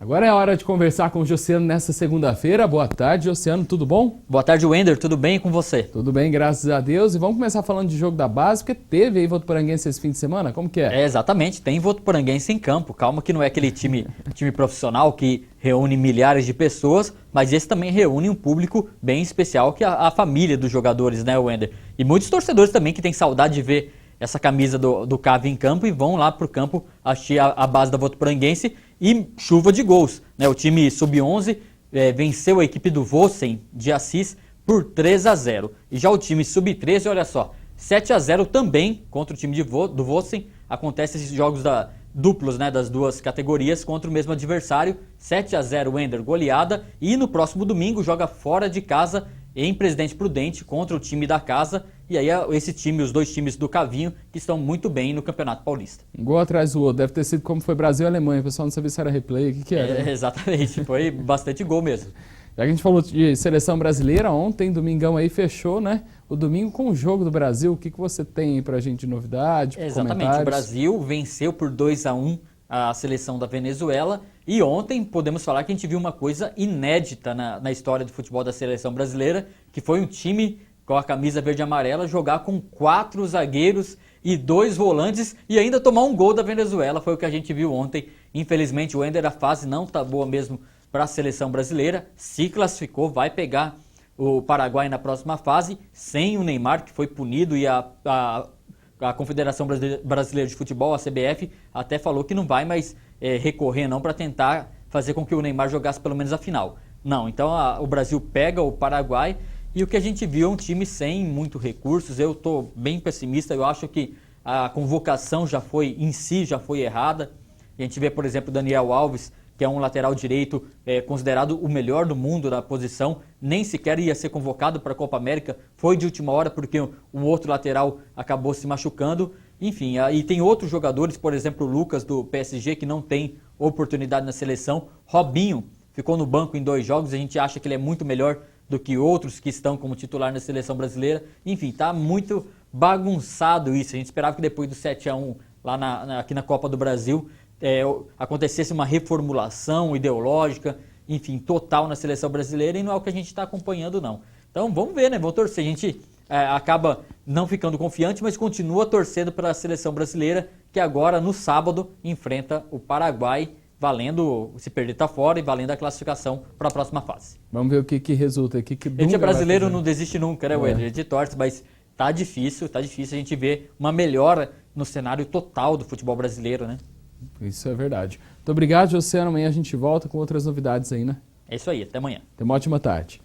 Agora é a hora de conversar com o Josiano nessa segunda-feira. Boa tarde, Josiano, tudo bom? Boa tarde, Wender, tudo bem com você? Tudo bem, graças a Deus. E vamos começar falando de jogo da base, porque teve aí Votuporanguense esse fim de semana, como que é? Exatamente, tem Votuporanguense em campo. Calma que não é aquele time profissional que reúne milhares de pessoas, mas esse também reúne um público bem especial, que é a família dos jogadores, né, Wender? E muitos torcedores também que têm saudade de ver essa camisa do Cave em campo e vão lá pro campo assistir a base da Votuporanguense e chuva de gols, né? O time sub-11 venceu a equipe do Vossen de Assis por 3-0. E já o time sub-13, olha só, 7-0 também contra o time do Vossen. Acontece esses jogos duplos, né, das duas categorias contra o mesmo adversário. 7-0 Wender, goleada. E no próximo domingo joga fora de casa em Presidente Prudente contra o time da casa. E aí os dois times do Cavinho, que estão muito bem no Campeonato Paulista. Um gol atrás do outro, deve ter sido como foi Brasil e Alemanha, o pessoal não sabia se era replay, o que era? Né? Exatamente, foi bastante gol mesmo. Já que a gente falou de seleção brasileira, ontem, domingão aí, fechou, né? O domingo com o jogo do Brasil, o que você tem aí pra gente de novidade, Exatamente, o Brasil venceu por 2-1 a seleção da Venezuela e ontem podemos falar que a gente viu uma coisa inédita na história do futebol da seleção brasileira, que foi um time com a camisa verde e amarela jogar com 4 zagueiros e 2 volantes e ainda tomar um gol da Venezuela, foi o que a gente viu ontem. Infelizmente o Wender, a fase não tá boa mesmo para a seleção brasileira, se classificou, vai pegar o Paraguai na próxima fase, sem o Neymar, que foi punido, e a Confederação Brasileira de Futebol, a CBF, até falou que não vai mais recorrer não para tentar fazer com que o Neymar jogasse pelo menos a final. Não, então o Brasil pega o Paraguai e o que a gente viu é um time sem muito recursos. Eu estou bem pessimista, eu acho que a convocação já foi errada. A gente vê, por exemplo, o Daniel Alves, que é um lateral direito considerado o melhor do mundo na posição, nem sequer ia ser convocado para a Copa América, foi de última hora porque um outro lateral acabou se machucando. Enfim, e tem outros jogadores, por exemplo, o Lucas do PSG, que não tem oportunidade na seleção. Robinho ficou no banco em 2 jogos, a gente acha que ele é muito melhor do que outros que estão como titular na seleção brasileira. Enfim, tá muito bagunçado isso. A gente esperava que depois do 7-1 lá aqui na Copa do Brasil acontecesse uma reformulação ideológica, enfim, total na seleção brasileira, e não é o que a gente está acompanhando, não. Então vamos ver, né? Vamos torcer. A gente acaba não ficando confiante, mas continua torcendo para a seleção brasileira, que agora, no sábado, enfrenta o Paraguai, valendo, se perder tá fora, e valendo a classificação para a próxima fase. Vamos ver o que resulta aqui. A gente é brasileiro, não desiste nunca, né, Wender? A gente torce, mas tá difícil a gente ver uma melhora no cenário total do futebol brasileiro, né? Isso é verdade. Muito obrigado, Josiano. Amanhã a gente volta com outras novidades aí, né? É isso aí, até amanhã. Tenha uma ótima tarde.